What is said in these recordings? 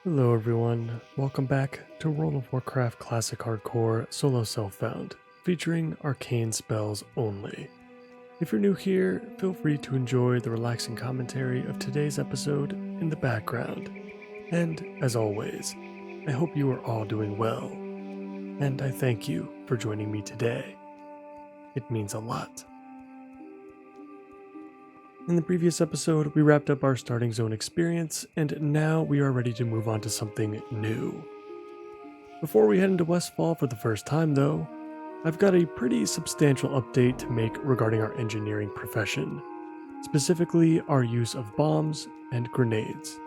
Hello everyone, welcome back to World of Warcraft Classic Hardcore Solo Self-Found, featuring arcane spells only. If you're new here, feel free to enjoy the relaxing commentary of today's episode in the background. And as always, I hope you are all doing well, and I thank you for joining me today. It means a lot. In the previous episode, we wrapped up our starting zone experience, and now we are ready to move on to something new. Before we head into Westfall for the first time though, I've got a pretty substantial update to make regarding our engineering profession, specifically our use of bombs and grenades.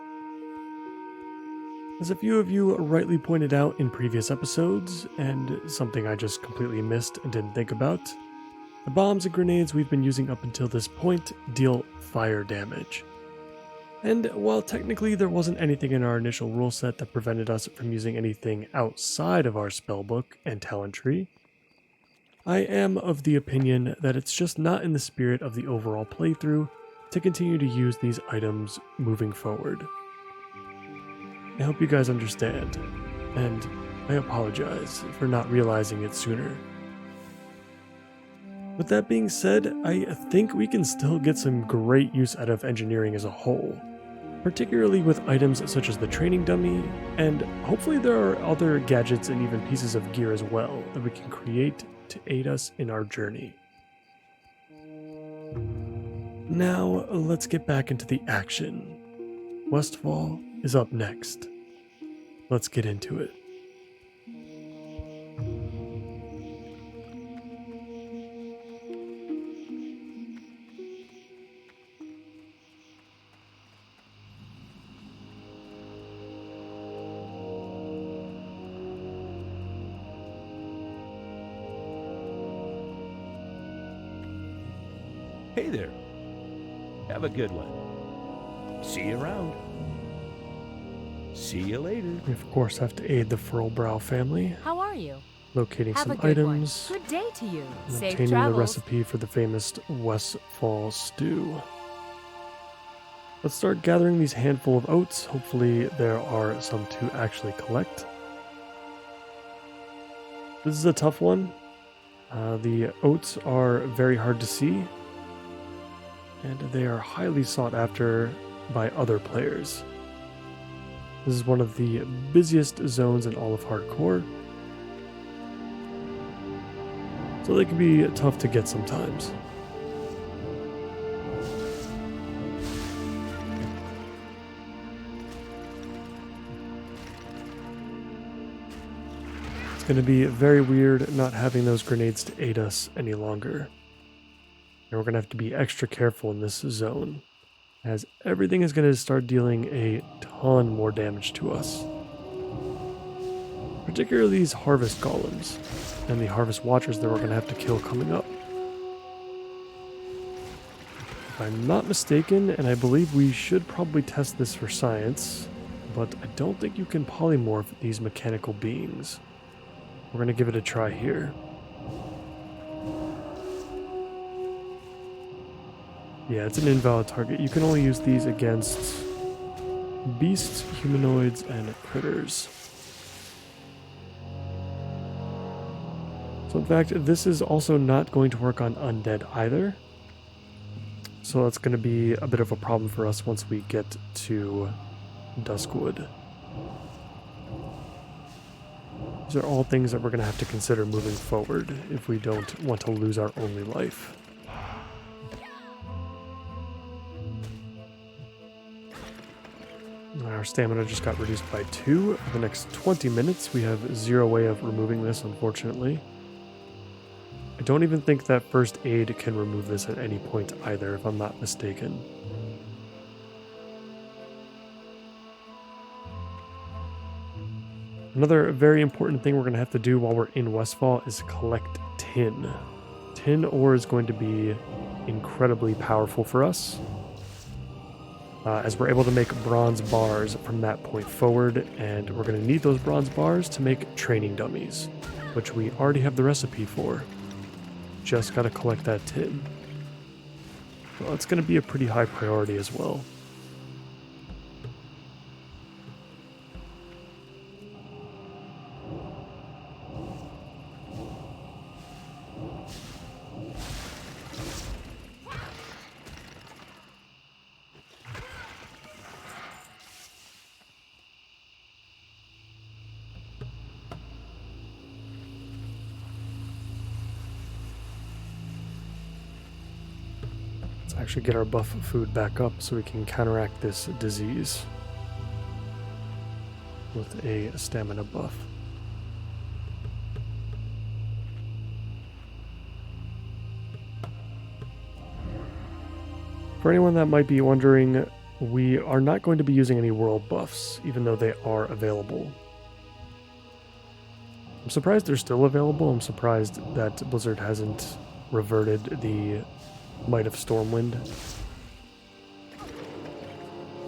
As a few of you rightly pointed out in previous episodes, and something I just completely missed and didn't think about, the bombs and grenades we've been using up until this point deal fire damage. And while technically there wasn't anything in our initial rule set that prevented us from using anything outside of our spellbook and talent tree, I am of the opinion that it's just not in the spirit of the overall playthrough to continue to use these items moving forward. I hope you guys understand, and I apologize for not realizing it sooner. With that being said, I think we can still get some great use out of engineering as a whole, particularly with items such as the training dummy, and hopefully there are other gadgets and even pieces of gear as well that we can create to aid us in our journey. Now, let's get back into the action. Westfall is up next. Let's get into it. Hey there. Have a good one. See you around. See you later. We of course have to aid the Furlbrow family, How are you? locating Have some a good items, one. Good day to you. and Safe obtaining the travels. recipe for the famous Westfall stew. Let's start gathering these handful of oats. Hopefully there are some to actually collect. This is a tough one. The oats are very hard to see, and they are highly sought after by other players. This is one of the busiest zones in all of hardcore, so they can be tough to get sometimes. It's going to be very weird not having those grenades to aid us any longer. And we're going to have to be extra careful in this zone, as everything is going to start dealing a ton more damage to us. Particularly these harvest golems, and the harvest watchers that we're going to have to kill coming up. If I'm not mistaken, and I believe we should probably test this for science, but I don't think you can polymorph these mechanical beings. We're going to give it a try here. Yeah, it's an invalid target. You can only use these against beasts, humanoids, and critters. So in fact, this is also not going to work on undead either. So that's going to be a bit of a problem for us once we get to Duskwood. These are all things that we're going to have to consider moving forward if we don't want to lose our only life. Our stamina just got reduced by 2. For the next 20 minutes, we have zero way of removing this, unfortunately. I don't even think that first aid can remove this at any point either, if I'm not mistaken. Another very important thing we're going to have to do while we're in Westfall is collect tin. Tin ore is going to be incredibly powerful for us, as we're able to make bronze bars from that point forward, and we're going to need those bronze bars to make training dummies, which we already have the recipe for. Just got to collect that tin. Well, it's going to be a pretty high priority as well. Let's actually get our buff food back up so we can counteract this disease with a stamina buff. For anyone that might be wondering, we are not going to be using any world buffs, even though they are available. I'm surprised they're still available. I'm surprised that Blizzard hasn't reverted the Might of Stormwind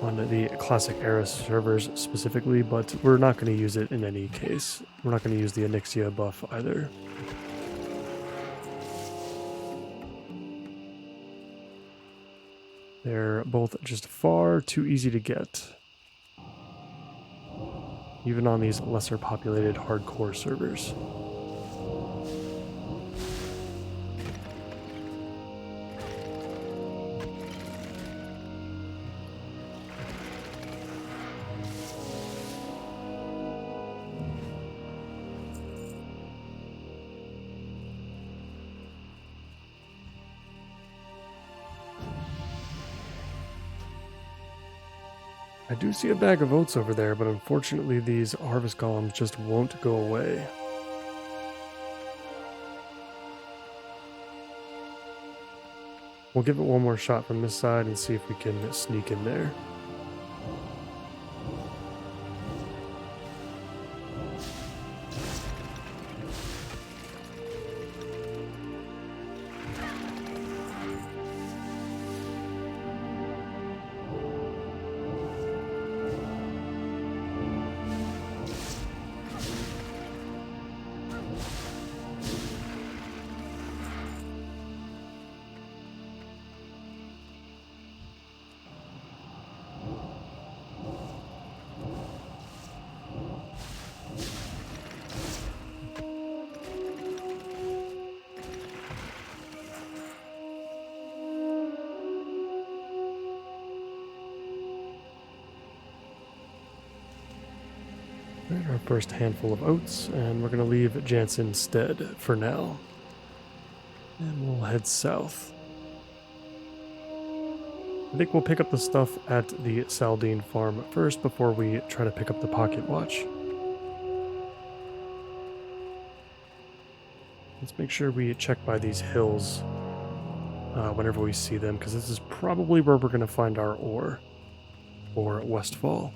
on the Classic Era servers specifically, but we're not going to use it in any case. We're not going to use the Onyxia buff either. They're both just far too easy to get, even on these lesser populated hardcore servers. I do see a bag of oats over there, but unfortunately these harvest golems just won't go away. We'll give it one more shot from this side and see if we can sneak in there. Our first handful of oats, and we're going to leave Jansen instead for now. And we'll head south. I think we'll pick up the stuff at the Saldine farm first before we try to pick up the pocket watch. Let's make sure we check by these hills whenever we see them, because this is probably where we're going to find our ore, or Westfall.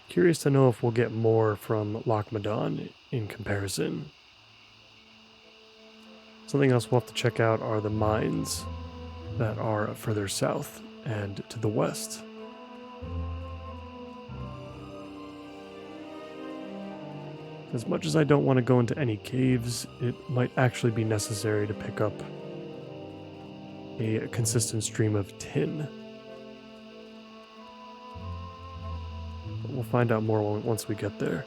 Curious to know if we'll get more from Lochmadon in comparison. Something else we'll have to check out are the mines that are further south and to the west. As much as I don't want to go into any caves, it might actually be necessary to pick up a consistent stream of tin. But we'll find out more once we get there.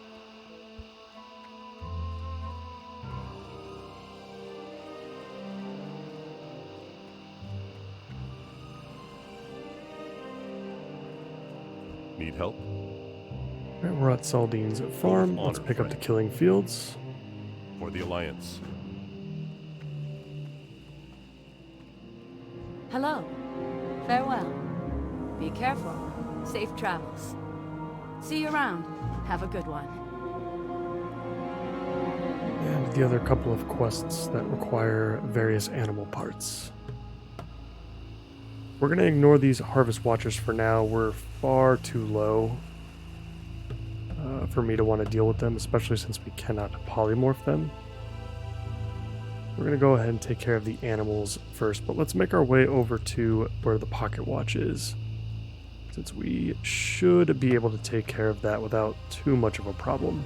Need help? Alright, we're at Saldine's farm. Let's pick up the killing fields. For the Alliance. Hello. Farewell. Be careful. Safe travels. See you around. Have a good one. And the other couple of quests that require various animal parts. We're going to ignore these Harvest Watchers for now. We're far too low for me to want to deal with them, especially since we cannot polymorph them. We're going to go ahead and take care of the animals first, but let's make our way over to where the Pocket Watch is, since we should be able to take care of that without too much of a problem.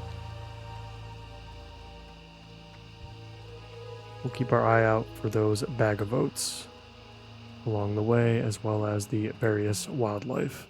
We'll keep our eye out for those bag of oats along the way, as well as the various wildlife.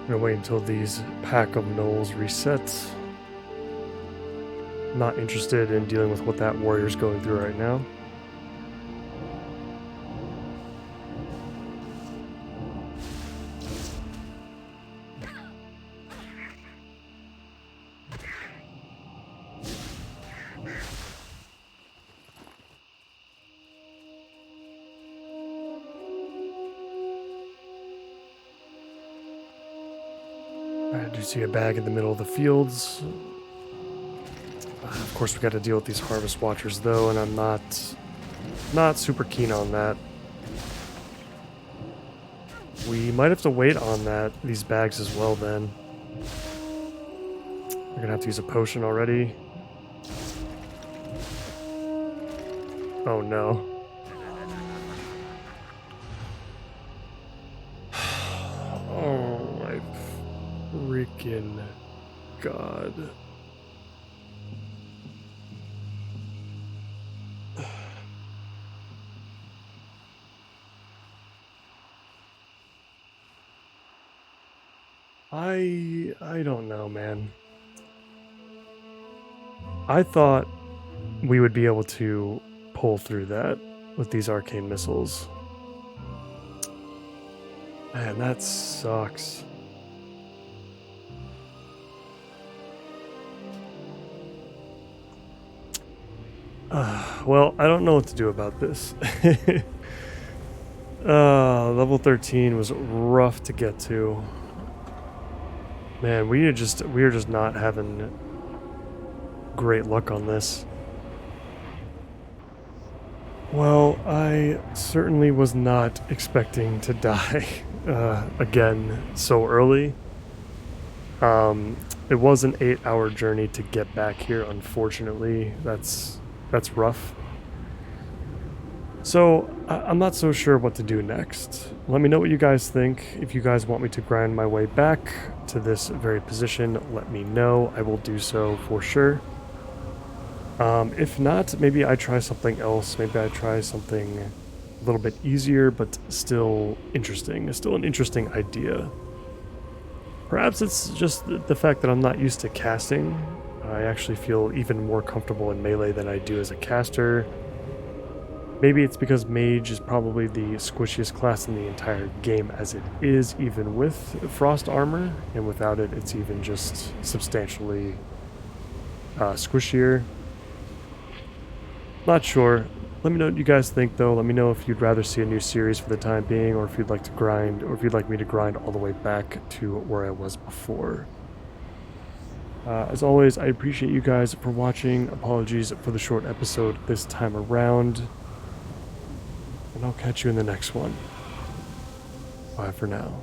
I'm gonna wait until these pack of gnolls reset. Not interested in dealing with what that warrior's going through right now. I do see a bag in the middle of the fields. Of course, we got to deal with these harvest watchers, though, and I'm not super keen on that. We might have to wait on these bags as well. Then we're gonna have to use a potion already. Oh no. Oh my freaking god. I don't know, man. I thought we would be able to pull through that with these arcane missiles. Man, that sucks. Well, I don't know what to do about this. Level 13 was rough to get to. Man, we are just not having great luck on this. Well, I certainly was not expecting to die again so early. It was an 8-hour journey to get back here, unfortunately. That's rough. So, I'm not so sure what to do next. Let me know what you guys think. If you guys want me to grind my way back to this very position, let me know. I will do so for sure. If not, maybe I try something else. Maybe I try something a little bit easier, but still interesting. It's still an interesting idea. Perhaps it's just the fact that I'm not used to casting. I actually feel even more comfortable in melee than I do as a caster. Maybe it's because Mage is probably the squishiest class in the entire game as it is, even with Frost Armor, and without it, it's even just substantially squishier. Not sure. Let me know what you guys think, though. Let me know if you'd rather see a new series for the time being, or if you'd like to grind, or if you'd like me to grind all the way back to where I was before. As always, I appreciate you guys for watching. Apologies for the short episode this time around. And I'll catch you in the next one. Bye for now.